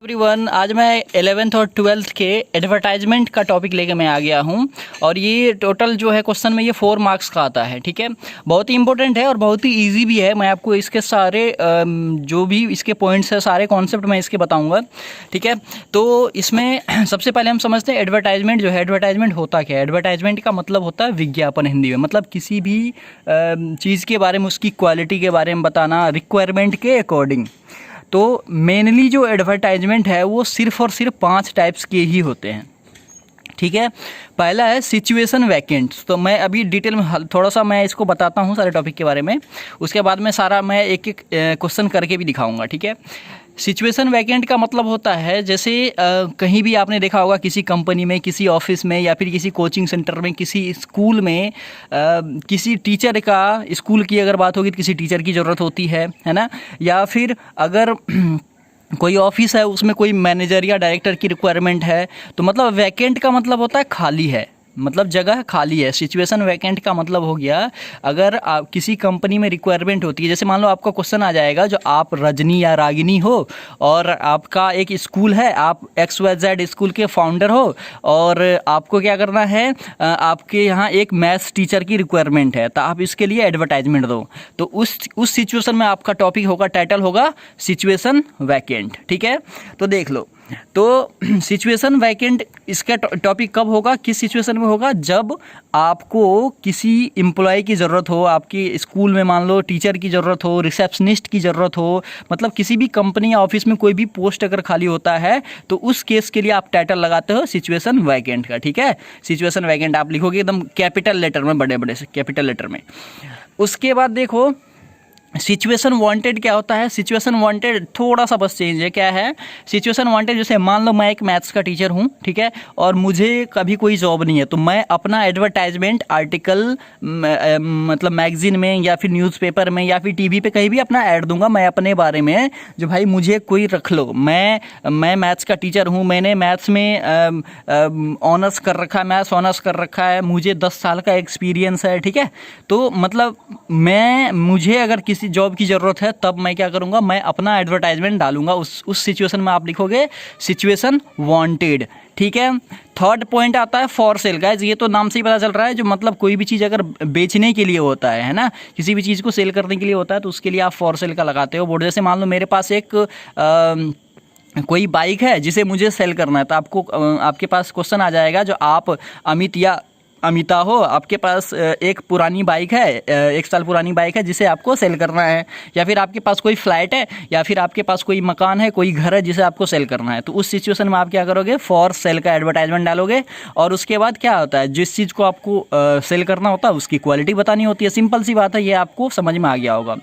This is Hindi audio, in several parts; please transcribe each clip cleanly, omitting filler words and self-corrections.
एवरीवन, आज मैं 11th और 12th के एडवर्टाइजमेंट का टॉपिक लेके मैं आ गया हूँ। और ये टोटल जो है क्वेश्चन में ये 4 मार्क्स का आता है। ठीक है, बहुत ही इंपॉर्टेंट है और बहुत ही इजी भी है। मैं आपको इसके सारे जो भी इसके पॉइंट्स है, सारे कॉन्सेप्ट मैं इसके बताऊँगा। ठीक है, तो इसमें सबसे पहले हम समझते हैं एडवर्टाइजमेंट जो है, एडवर्टाइजमेंट होता क्या है। एडवर्टाइजमेंट का मतलब होता है विज्ञापन हिंदी में, मतलब किसी भी चीज़ के बारे में, उसकी क्वालिटी के बारे में बताना रिक्वायरमेंट के अकॉर्डिंग। तो मेनली जो एडवर्टाइजमेंट है वो सिर्फ़ और सिर्फ 5 टाइप्स के ही होते हैं। ठीक है, पहला है सिचुएशन वैकेंट। तो मैं अभी डिटेल में थोड़ा सा मैं इसको बताता हूँ सारे टॉपिक के बारे में, उसके बाद में सारा मैं एक एक क्वेश्चन करके भी दिखाऊंगा। ठीक है, सिचुएशन वैकेंट का मतलब होता है जैसे कहीं भी आपने देखा होगा, किसी कंपनी में, किसी ऑफिस में, या फिर किसी कोचिंग सेंटर में, किसी स्कूल में किसी टीचर का, स्कूल की अगर बात होगी तो किसी टीचर की ज़रूरत होती है ना। या फिर अगर कोई ऑफिस है उसमें कोई मैनेजर या डायरेक्टर की रिक्वायरमेंट है, तो मतलब वैकेंट का मतलब होता है खाली है, मतलब जगह खाली है। सिचुएशन वैकेंट का मतलब हो गया, अगर आप किसी कंपनी में रिक्वायरमेंट होती है, जैसे मान लो आपका क्वेश्चन आ जाएगा जो आप रजनी या रागिनी हो और आपका एक स्कूल है, आप XYZ स्कूल के फाउंडर हो और आपको क्या करना है, आपके यहाँ एक मैथ्स टीचर की रिक्वायरमेंट है, तो आप इसके लिए एडवर्टाइजमेंट दो। तो उस सिचुएशन में आपका टॉपिक होगा, टाइटल होगा सिचुएशन वैकेंट। ठीक है, तो देख लो, तो सिचुएशन वैकेंट इसका टॉपिक कब होगा, किस सिचुएशन में होगा, जब आपको किसी एम्प्लॉय की ज़रूरत हो, आपकी स्कूल में मान लो टीचर की ज़रूरत हो, रिसेप्शनिस्ट की ज़रूरत हो, मतलब किसी भी कंपनी या ऑफिस में कोई भी पोस्ट अगर खाली होता है तो उस केस के लिए आप टाइटल लगाते हो सिचुएशन वैकेंट का। ठीक है, सिचुएशन वैकेंट आप लिखोगे एकदम कैपिटल लेटर में, बड़े बड़े से कैपिटल लेटर में। उसके बाद देखो सिचुएशन वांटेड क्या होता है। सिचुएशन वांटेड थोड़ा सा बस चेंज है। क्या है सिचुएशन वांटेड, जैसे मान लो मैं एक मैथ्स का टीचर हूँ, ठीक है, और मुझे कभी कोई जॉब नहीं है, तो मैं अपना एडवर्टाइजमेंट आर्टिकल मतलब मैगजीन में या फिर न्यूज़पेपर में या फिर टीवी पे कहीं भी अपना ऐड दूंगा मैं अपने बारे में, जो भाई मुझे कोई रख लो, मैं मैथ्स का टीचर हूँ, मैंने मैथ्स में ऑनर्स कर रखा है, मैथ्स ऑनर्स कर रखा है, मुझे 10 साल का एक्सपीरियंस है। ठीक है, तो मतलब मुझे अगर किसी जॉब की ज़रूरत है तब मैं क्या करूंगा, मैं अपना एडवर्टाइजमेंट डालूंगा। उस सिचुएशन में आप लिखोगे सिचुएशन वांटेड। ठीक है, थर्ड पॉइंट आता है फॉर सेल। गाइस, ये तो नाम से ही पता चल रहा है, जो मतलब कोई भी चीज़ अगर बेचने के लिए होता है ना, किसी भी चीज़ को सेल करने के लिए होता है, तो उसके लिए आप फॉर सेल का लगाते हो बोर्ड। जैसे मान लो मेरे पास एक कोई बाइक है जिसे मुझे सेल करना है, तो आपके पास क्वेश्चन आ जाएगा, जो आप अमित या अमिता हो, आपके पास एक पुरानी बाइक है, 1 साल पुरानी बाइक है जिसे आपको सेल करना है, या फिर आपके पास कोई फ्लैट है, या फिर आपके पास कोई मकान है, कोई घर है जिसे आपको सेल करना है। तो उस सिचुएशन में आप क्या करोगे, फॉर सेल का एडवर्टाइजमेंट डालोगे। और उसके बाद क्या होता है, जिस चीज़ को आपको सेल करना होता है उसकी क्वालिटी बतानी होती है। सिंपल सी बात है, ये आपको समझ में आ गया होगा।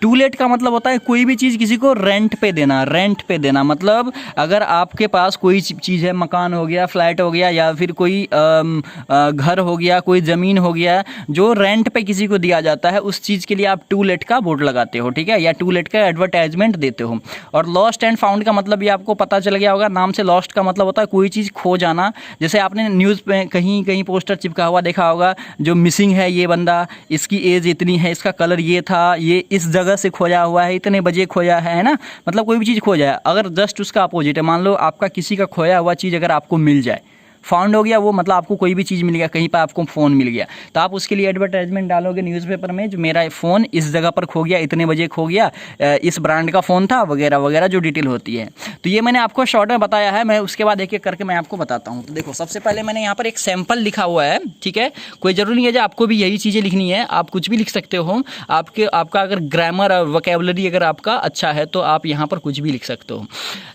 टू लेट का मतलब होता है कोई भी चीज़ किसी को रेंट पे देना। रेंट पे देना मतलब अगर आपके पास कोई चीज़ है, मकान हो गया, फ्लैट हो गया, या फिर कोई घर हो गया, कोई ज़मीन हो गया, जो रेंट पे किसी को दिया जाता है, उस चीज़ के लिए आप टू लेट का बोर्ड लगाते हो। ठीक है, या टू लेट का एडवर्टाइजमेंट देते हो। और लॉस्ट एंड फाउंड का मतलब भी आपको पता चल गया होगा, नाम से। लॉस्ट का मतलब होता है कोई चीज़ खो जाना। जैसे आपने न्यूज़ पे कहीं कहीं पोस्टर चिपका हुआ देखा होगा, जो मिसिंग है ये बंदा, इसकी एज इतनी है, इसका कलर ये था, ये इस जगह से खोया हुआ है, इतने बजे खोया है ना। मतलब कोई भी चीज़ खो जाए, अगर जस्ट उसका अपोजिट है, मान लो आपका किसी का खोया हुआ चीज़ अगर आपको मिल जाए, फाउंड हो गया वो, मतलब आपको कोई भी चीज़ मिल गया, कहीं पर आपको फ़ोन मिल गया, तो आप उसके लिए एडवर्टाइजमेंट डालोगे न्यूज़पेपर में, जो मेरा फ़ोन इस जगह पर खो गया, इतने बजे खो गया, इस ब्रांड का फ़ोन था, वगैरह वगैरह जो डिटेल होती है। तो ये मैंने आपको शॉर्ट में बताया है, मैं उसके बाद एक एक करके मैं आपको बताता हूँ। तो देखो, सबसे पहले मैंने यहाँ पर एक सैम्पल लिखा हुआ है। ठीक है, कोई ज़रूरी नहीं है जो आपको भी यही चीज़ें लिखनी है, आप कुछ भी लिख सकते हो। आपका अगर ग्रामर और वोकैबुलरी अगर आपका अच्छा है तो आप यहाँ पर कुछ भी लिख सकते हो।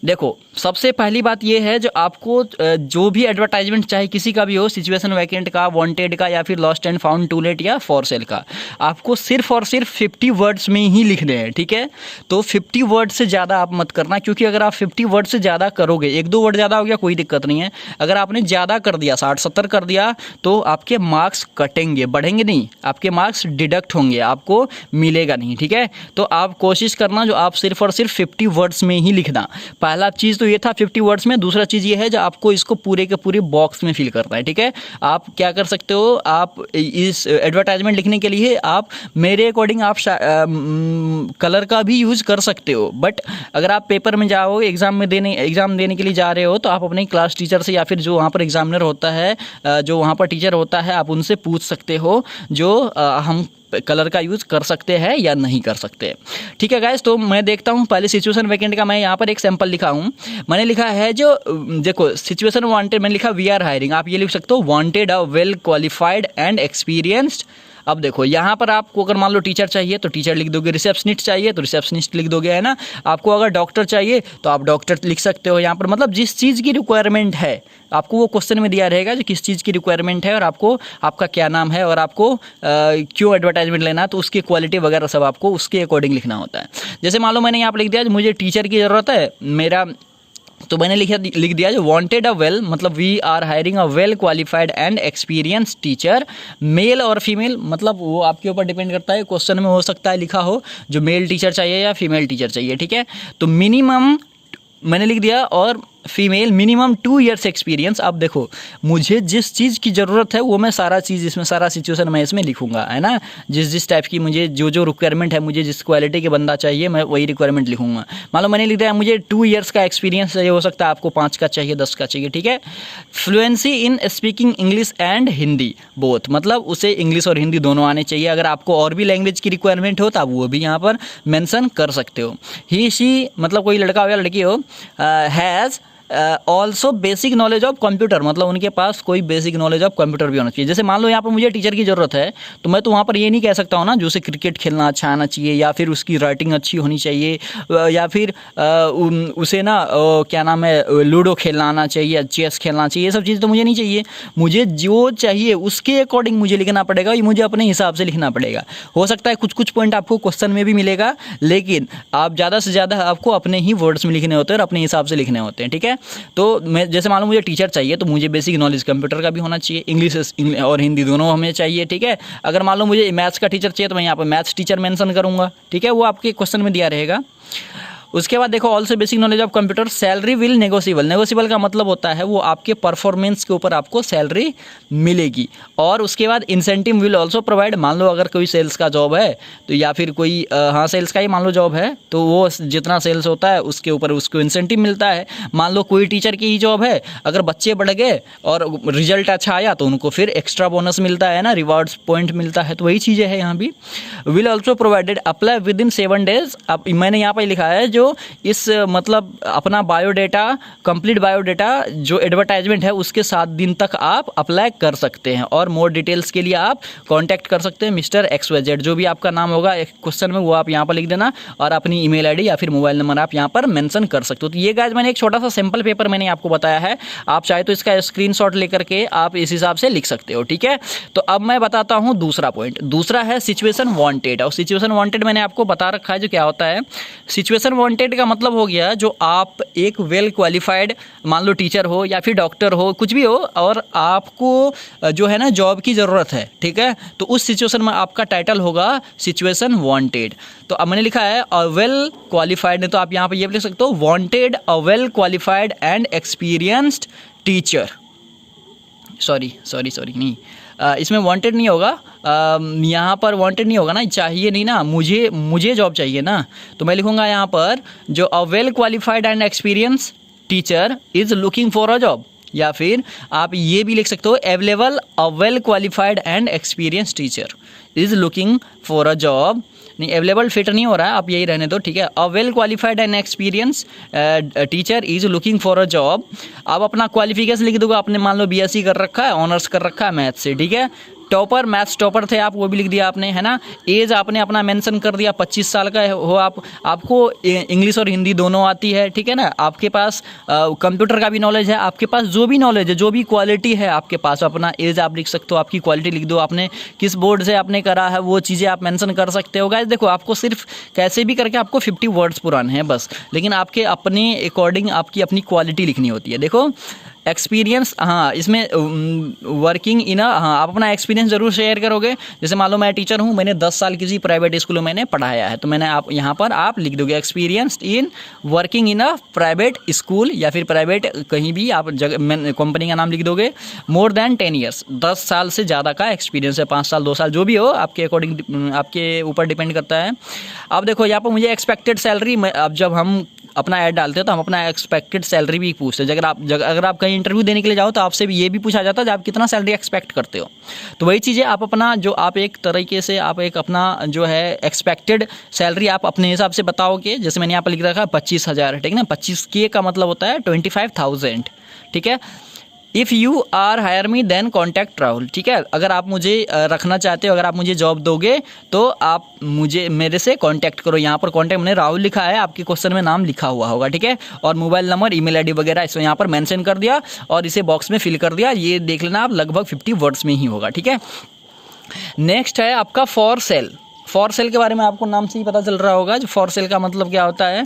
देखो, सबसे पहली बात ये है, जो आपको जो भी एडवर्टाइजमेंट चाहे किसी का भी हो, सिचुएशन वैकेंट का, वांटेड का, या फिर lost and found, to let या फॉर सेल का, आपको सिर्फ और सिर्फ 50 वर्ड्स में ही लिखने हैं। ठीक है, तो 50 वर्ड से ज़्यादा आप मत करना, क्योंकि अगर आप 50 वर्ड से ज़्यादा करोगे, 1-2 वर्ड ज़्यादा हो गया कोई दिक्कत नहीं है, अगर आपने ज़्यादा कर दिया, 60-70 कर दिया, तो आपके मार्क्स कटेंगे, बढ़ेंगे नहीं, आपके मार्क्स डिडक्ट होंगे, आपको मिलेगा नहीं। ठीक है, तो आप कोशिश करना जो आप सिर्फ और सिर्फ 50 वर्ड्स में ही लिखना। पहला चीज़ तो ये था 50 वर्ड्स में। दूसरा चीज़ ये है जो आपको इसको पूरे के पूरे बॉक्स में फिल करना है, ठीक है। आप क्या कर सकते हो, आप इस एडवर्टाइजमेंट लिखने के लिए आप मेरे अकॉर्डिंग आप कलर का भी यूज़ कर सकते हो, बट अगर आप पेपर में जाओ एग्ज़ाम देने के लिए जा रहे हो तो आप अपने क्लास टीचर से या फिर जो वहाँ पर एग्जामिनर होता है, जो वहाँ पर टीचर होता है, आप उनसे पूछ सकते हो जो हम कलर का यूज़ कर सकते हैं या नहीं कर सकते, ठीक है गाइस। तो मैं देखता हूँ पहले सिचुएशन वैकेंट का मैं यहाँ पर एक सैंपल लिखा हूँ। मैंने लिखा है जो देखो सिचुएशन वांटेड, मैंने लिखा वी आर हायरिंग, आप ये लिख सकते हो wanted a well qualified and experienced. अब देखो यहाँ पर आपको अगर मान लो टीचर चाहिए तो टीचर लिख दोगे, रिसेप्शनिस्ट चाहिए तो रिसेप्शनिस्ट लिख दोगे, है ना। आपको अगर डॉक्टर चाहिए तो आप डॉक्टर लिख सकते हो यहाँ पर, मतलब जिस चीज़ की रिक्वायरमेंट है आपको वो क्वेश्चन में दिया रहेगा जो किस चीज़ की रिक्वायरमेंट है और आपको आपका क्या नाम है और आपको क्यों एडवर्टाइजमेंट लेना है, तो उसकी क्वालिटी वगैरह सब आपको उसके अकॉर्डिंग लिखना होता है। जैसे मान लो मैंने यहाँ पर लिख दिया मुझे टीचर की ज़रूरत है मेरा, तो मैंने लिख दिया जो वांटेड अ वेल, मतलब we are hiring a well qualified and experience teacher, male और फीमेल, मतलब वो आपके ऊपर डिपेंड करता है, क्वेश्चन में हो सकता है लिखा हो जो मेल टीचर चाहिए या फीमेल टीचर चाहिए, ठीक है। तो मिनिमम मैंने लिख दिया और फीमेल मिनिमम 2 ईयर्स एक्सपीरियंस। अब देखो मुझे जिस चीज़ की ज़रूरत है वो मैं सारा चीज़ इसमें सारा सिचुएशन मैं इसमें लिखूंगा, है ना। जिस टाइप की मुझे जो रिक्वायरमेंट है, मुझे जिस क्वालिटी के बंदा चाहिए मैं वही रिक्वायरमेंट लिखूंगा। मान लो मैंने लिख दिया मुझे 2 ईयर्स का एक्सपीरियंस चाहिए, हो सकता है आपको 5 का चाहिए, 10 का चाहिए, ठीक है। Fluency in speaking English and Hindi both, मतलब उसे इंग्लिश और हिंदी दोनों आने चाहिए। अगर आपको और भी लैंग्वेज की रिक्वायरमेंट हो तो आप वो भी यहाँ पर मेंशन कर सकते हो। ही शी मतलब कोई लड़का हो या लड़की हो, has also basic knowledge of computer, मतलब उनके पास कोई बेसिक नॉलेज ऑफ कंप्यूटर भी होना चाहिए। जैसे मान लो यहाँ पर मुझे टीचर की ज़रूरत है तो मैं तो वहाँ पर ये नहीं कह सकता हूँ ना जो उसे क्रिकेट खेलना अच्छा आना चाहिए या फिर उसकी राइटिंग अच्छी होनी चाहिए या फिर उसे ना क्या नाम है लूडो खेलना आना चाहिए, चेस खेलना चाहिए, ये सब चीज़ तो मुझे नहीं चाहिए। मुझे जो चाहिए उसके अकॉर्डिंग मुझे लिखना पड़ेगा, ये मुझे अपने हिसाब से लिखना पड़ेगा। हो सकता है कुछ पॉइंट आपको क्वेश्चन में भी मिलेगा, लेकिन आप ज़्यादा से ज़्यादा आपको अपने ही वर्ड्स में लिखने होते हैं और अपने हिसाब से लिखने होते हैं, ठीक है। तो मैं जैसे मान लो मुझे टीचर चाहिए तो मुझे बेसिक नॉलेज कंप्यूटर का भी होना चाहिए, इंग्लिश और हिंदी दोनों हमें चाहिए, ठीक है। अगर मान लो मुझे मैथ्स का टीचर चाहिए तो मैं यहाँ पर मैथ्स टीचर मेंशन करूँगा, ठीक है, वो आपके क्वेश्चन में दिया रहेगा। उसके बाद देखो also basic knowledge of computer, salary will negotiable, negotiable का मतलब होता है वो आपके परफॉर्मेंस के ऊपर आपको सैलरी मिलेगी। और उसके बाद इंसेंटिव विल ऑल्सो प्रोवाइड, मान लो अगर कोई सेल्स का जॉब है तो या फिर कोई सेल्स का ही मान लो जॉब है तो वो जितना सेल्स होता है उसके ऊपर उसको इंसेंटिव मिलता है। मान लो कोई टीचर की ही जॉब है, अगर बच्चे बढ़ गए और रिजल्ट अच्छा आया तो उनको फिर एक्स्ट्रा बोनस मिलता है ना, रिवार्ड्स पॉइंट मिलता है, तो वही चीज़ें हैं यहाँ भी। Will also provided apply with in 7 days। अब मैंने यहाँ पर लिखा है जो इस मतलब अपना बायोडाटा कंप्लीट बायोडाटा जो एडवर्टाइजमेंट है उसके 7 दिन तक आप अप्लाई कर सकते हैं। और मोर डिटेल्स के लिए आप कांटेक्ट कर सकते हैं मिस्टर XYZ, जो भी आपका नाम होगा एक क्वेश्चन में वो आप यहाँ पर लिख देना और अपनी ईमेल आईडी या फिर मोबाइल नंबर आप यहाँ पर मेंशन कर सकते हो। तो ये गाइस मैंने एक छोटा सा सैंपल पेपर मैंने आपको बताया है, आप चाहे तो इसका स्क्रीनशॉट लेकर के आप इस हिसाब से लिख सकते हो, ठीक है। तो अब मैं बताता हूँ दूसरा पॉइंट, दूसरा है सिचुएशन वांटेड। और सिचुएशन वांटेड मैंने आपको बता रखा है जो क्या होता है। सिचुएशन वांटेड का मतलब हो गया जो आप एक वेल क्वालिफाइड मान लो टीचर हो या फिर डॉक्टर हो, कुछ भी हो, और आपको जो है ना जॉब की ज़रूरत है, ठीक है, तो उस सिचुएशन में आपका टाइटल होगा सिचुएशन वांटेड। तो अब मैंने लिखा है अ वेल क्वालिफाइड, तो आप यहाँ पे ये लिख सकते हो wanted a well qualified and experienced teacher. Sorry नहीं, इसमें वांटेड नहीं होगा, यहाँ पर वांटेड नहीं होगा ना, चाहिए नहीं ना, मुझे जॉब चाहिए ना, तो मैं लिखूँगा यहाँ पर जो अ well qualified and experience teacher is looking for a job. या फिर आप ये भी लिख सकते हो available a well qualified and experience teacher is looking for a job. नहीं, अवेलेबल फिट नहीं हो रहा है, आप यही रहने दो, ठीक है। अ well qualified and experience teacher is looking for a job. आप अपना क्वालिफिकेशन लिख दोगे, आपने मान लो BSc कर रखा है, ऑनर्स कर रखा है मैथ से, ठीक है। टॉपर, मैथ्स टॉपर थे आप, वो भी लिख दिया आपने, है ना। एज आपने अपना मेंशन कर दिया, 25 साल का हो आप, आपको इंग्लिश और हिंदी दोनों आती है, ठीक है ना। आपके पास कंप्यूटर का भी नॉलेज है, आपके पास जो भी नॉलेज है, जो भी क्वालिटी है आपके पास, अपना एज आप लिख सकते हो, आपकी क्वालिटी लिख दो, आपने किस बोर्ड से आपने करा है वो चीज़ें आप मेंशन कर सकते हो। गाइस देखो आपको सिर्फ कैसे भी करके आपको 50 वर्ड्स पुराने हैं बस, लेकिन आपके अपने अकॉर्डिंग आपकी अपनी क्वालिटी लिखनी होती है। देखो एक्सपीरियंस, हाँ इसमें वर्किंग इन हाँ आप अपना एक्सपीरियंस ज़रूर शेयर करोगे। जैसे मान लो मैं टीचर हूँ, मैंने 10 साल किसी प्राइवेट स्कूल में मैंने पढ़ाया है, तो मैंने आप यहाँ पर आप लिख दोगे experience in working in a private school या फिर प्राइवेट कहीं भी आप जगह कंपनी का नाम लिख दोगे। मोर देन 10 ईयर्स, 10 साल से ज़्यादा का एक्सपीरियंस है, 5 साल 2 साल जो भी हो आपके अकॉर्डिंग, आपके ऊपर डिपेंड करता है। अब देखो यहाँ पर मुझे एक्सपेक्टेड सैलरी, अब जब हम अपना ऐड डालते हैं तो हम अपना एक्सपेक्टेड सैलरी भी पूछते हैं। अगर आप कहीं इंटरव्यू देने के लिए जाओ तो आपसे भी ये भी पूछा जाता है कि आप कितना सैलरी एक्सपेक्ट करते हो। तो वही चीज़ें आप अपना जो आप एक तरीके से आप एक अपना जो है एक्सपेक्टेड सैलरी आप अपने हिसाब से बताओगे। जैसे मैंने यहाँ पर लिख रखा है 25,000, ठीक है ना। 25K का मतलब होता है 25,000, ठीक है। If you are hire me then contact Rahul, ठीक है। अगर आप मुझे रखना चाहते हो, अगर आप मुझे जॉब दोगे तो आप मुझे मेरे से कांटेक्ट करो। यहाँ पर कांटेक्ट मैंने राहुल लिखा है, आपके क्वेश्चन में नाम लिखा हुआ होगा, ठीक है। और मोबाइल नंबर, ईमेल आईडी वगैरह इसमें यहाँ पर मेंशन कर दिया और इसे बॉक्स में फिल कर दिया। ये देख लेना आप, लगभग 50 वर्ड्स में ही होगा, ठीक है। नेक्स्ट है आपका फॉर सेल। फॉर सेल के बारे में आपको नाम से ही पता चल रहा होगा जो फॉर सेल का मतलब क्या होता है।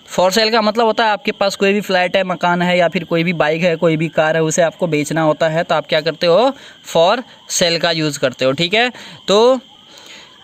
फॉर सेल का मतलब होता है आपके पास कोई भी फ्लैट है, मकान है या फिर कोई भी बाइक है, कोई भी कार है, उसे आपको बेचना होता है तो आप क्या करते हो, फॉर सेल का यूज़ करते हो, ठीक है।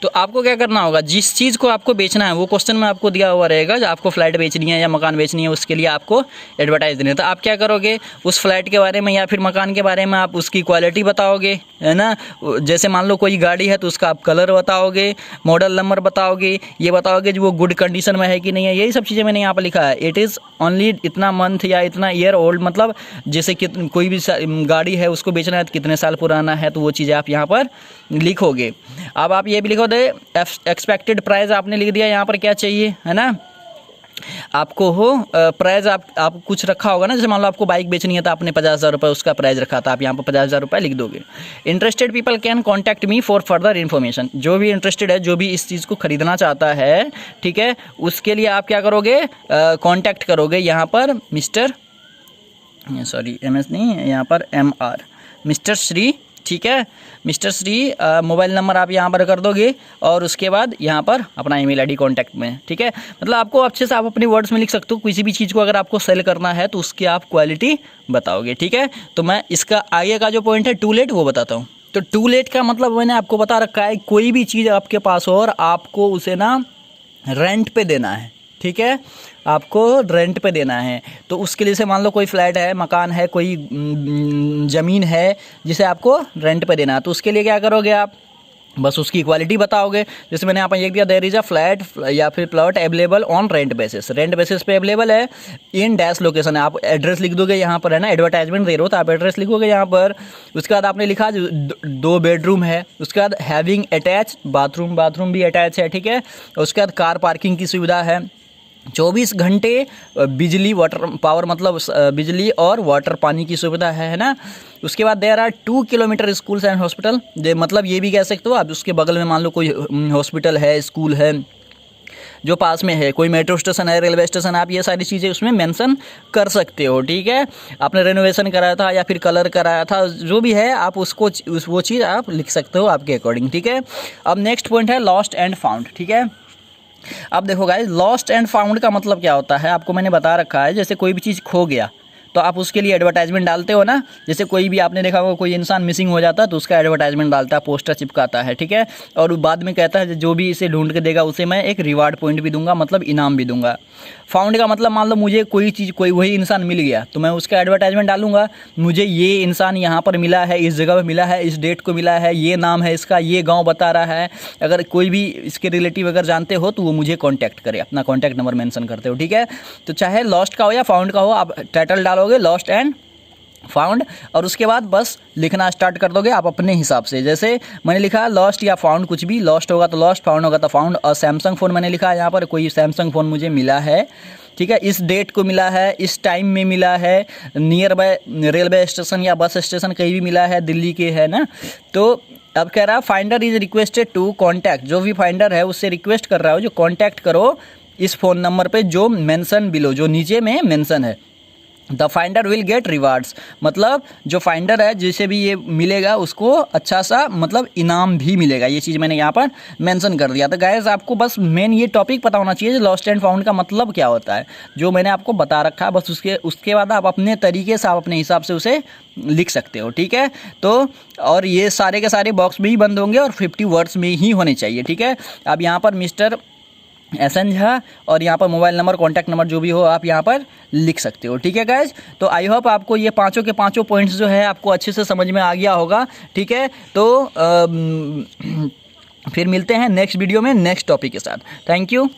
तो आपको क्या करना होगा, जिस चीज़ को आपको बेचना है वो क्वेश्चन में आपको दिया हुआ रहेगा। जो आपको फ्लैट बेचनी है या मकान बेचनी है उसके लिए आपको एडवर्टाइज देनी है, तो आप क्या करोगे, उस फ्लैट के बारे में या फिर मकान के बारे में आप उसकी क्वालिटी बताओगे, है ना। जैसे मान लो कोई गाड़ी है तो उसका आप कलर बताओगे, मॉडल नंबर बताओगे, ये बताओगे जो वो गुड कंडीशन में है कि नहीं है। यही सब चीज़ें मैंने यहाँ पर लिखा है। इट इज़ ओनली इतना मंथ या इतना ईयर ओल्ड, मतलब जैसे कि कोई भी गाड़ी है उसको बेचना है तो कितने साल पुराना है, तो वो चीज़ें आप यहाँ पर लिखोगे। अब आप ये भी लिखो दे एक्सपेक्टेड प्राइस, आपने लिख दिया यहाँ पर क्या चाहिए, है ना। आपको हो प्राइस आप कुछ रखा होगा ना। जैसे मान लो आपको बाइक बेचनी है तो आपने 50,000 रुपये उसका प्राइस रखा था, आप यहाँ पर 50,000 रुपये लिख दोगे। Interested people can contact me for further information, जो भी इंटरेस्टेड है, जो भी इस चीज़ को खरीदना चाहता है, ठीक है, उसके लिए आप क्या करोगे, कॉन्टैक्ट करोगे यहाँ पर मिस्टर, सॉरी MS नहीं, यहाँ पर MR, मिस्टर श्री, ठीक है, मिस्टर श्री। मोबाइल नंबर आप यहाँ पर कर दोगे और उसके बाद यहाँ पर अपना ईमेल आईडी कॉन्टैक्ट में, ठीक है। मतलब आपको अच्छे से आप अपने वर्ड्स में लिख सकते हो। किसी भी चीज़ को अगर आपको सेल करना है तो उसकी आप क्वालिटी बताओगे, ठीक है। तो मैं इसका आगे का जो पॉइंट है टू लेट वो बताता हूँ। तो टू लेट का मतलब मैंने आपको बता रखा है, कोई भी चीज़ आपके पास हो और आपको उसे ना रेंट पे देना है, ठीक है, आपको रेंट पे देना है। तो उसके लिए से मान लो कोई फ्लैट है, मकान है, कोई ज़मीन है जिसे आपको रेंट पे देना है, तो उसके लिए क्या करोगे, आप बस उसकी क्वालिटी बताओगे। जैसे मैंने यहाँ पर लिख दिया, देयर इज़ अ फ्लैट या फिर plot available on rent basis, rent basis पे अवेलेबल है इन डैश लोकेशन है। आप एड्रेस लिख दोगे यहाँ पर, है ना, एडवर्टाइजमेंट दे रहे हो तो आप एड्रेस लिखोगे यहाँ पर। उसके बाद आपने लिखा 2 बेडरूम है, उसके बाद हैविंग अटैच बाथरूम भी अटैच है, ठीक है। उसके बाद कार पार्किंग की सुविधा है, 24 घंटे बिजली वाटर पावर, मतलब बिजली और वाटर पानी की सुविधा है ना। उसके बाद there are 2 kilometre schools and hospital, मतलब ये भी कह सकते हो आप, उसके बगल में मान लो कोई हॉस्पिटल है, स्कूल है जो पास में है, कोई मेट्रो स्टेशन है, रेलवे स्टेशन, आप ये सारी चीज़ें उसमें मेंशन कर सकते हो, ठीक है। आपने रेनोवेशन कराया था या फिर कलर कराया था, जो भी है आप उसको वो चीज़ आप लिख सकते हो आपके अकॉर्डिंग, ठीक है। अब नेक्स्ट पॉइंट है लॉस्ट एंड फाउंड, ठीक है। अब देखो गाइस, लॉस्ट एंड फाउंड का मतलब क्या होता है आपको मैंने बता रखा है। जैसे कोई भी चीज़ खो गया तो आप उसके लिए एडवर्टाइजमेंट डालते हो ना। जैसे कोई भी आपने देखा होगा कोई इंसान मिसिंग हो जाता है तो उसका एडवर्टाइजमेंट डालता है, पोस्टर चिपकाता है, ठीक है। और बाद में कहता है जो भी इसे ढूंढ के देगा उसे मैं एक रिवार्ड पॉइंट भी दूंगा, मतलब इनाम भी दूंगा। फाउंड का मतलब मान लो मुझे कोई चीज़, कोई वही इंसान मिल गया तो मैं उसका एडवर्टाइजमेंट डालूंगा, मुझे ये इंसान यहाँ पर मिला है, इस जगह पर मिला है, इस डेट को मिला है, ये नाम है इसका, ये गाँव बता रहा है। अगर कोई भी इसके रिलेटिव अगर जानते हो तो वो मुझे कॉन्टैक्ट करे, अपना कॉन्टैक्ट नंबर मेंशन करते हो, ठीक है। तो चाहे लॉस्ट का हो या फाउंड का हो, आप टाइटल डालोगे लॉस्ट एंड फाउंड और उसके बाद बस लिखना स्टार्ट कर दोगे आप अपने हिसाब से। जैसे मैंने लिखा लॉस्ट या फाउंड, कुछ भी, लॉस्ट होगा तो लॉस्ट, फाउंड होगा तो फाउंड। और सैमसंग फ़ोन मैंने लिखा है यहाँ पर, कोई सैमसंग फ़ोन मुझे मिला है, ठीक है, इस डेट को मिला है, इस टाइम में मिला है, नियर बाय रेलवे स्टेशन या बस स्टेशन कहीं भी मिला है, दिल्ली के, है ना। तो अब कह रहा है finder is requested to contact, जो भी फाइंडर है उससे रिक्वेस्ट कर रहा हो जो कॉन्टैक्ट करो इस फ़ोन नंबर पे जो मेंशन बिलो, जो नीचे में मेंशन है, the finder will get rewards, मतलब जो फाइंडर है जिसे भी ये मिलेगा उसको अच्छा सा मतलब इनाम भी मिलेगा। ये चीज़ मैंने यहाँ पर मेंशन कर दिया। तो गाइस आपको बस मेन ये टॉपिक पता होना चाहिए लॉस्ट एंड फाउंड का मतलब क्या होता है, जो मैंने आपको बता रखा है। बस उसके बाद आप अपने तरीके से, आप अपने हिसाब से उसे लिख सकते हो, ठीक है। तो और ये सारे के सारे बॉक्स में ही बंद होंगे और 50 वर्ड्स में ही होने चाहिए, ठीक है। अब यहाँ पर मिस्टर एसन झा और यहाँ पर मोबाइल नंबर, कॉन्टैक्ट नंबर जो भी हो आप यहाँ पर लिख सकते हो, ठीक है गाइज। तो आई होप आपको ये पाँचों के पाँचों पॉइंट्स जो है आपको अच्छे से समझ में आ गया होगा, ठीक है। तो फिर मिलते हैं नेक्स्ट वीडियो में नेक्स्ट टॉपिक के साथ। Thank you.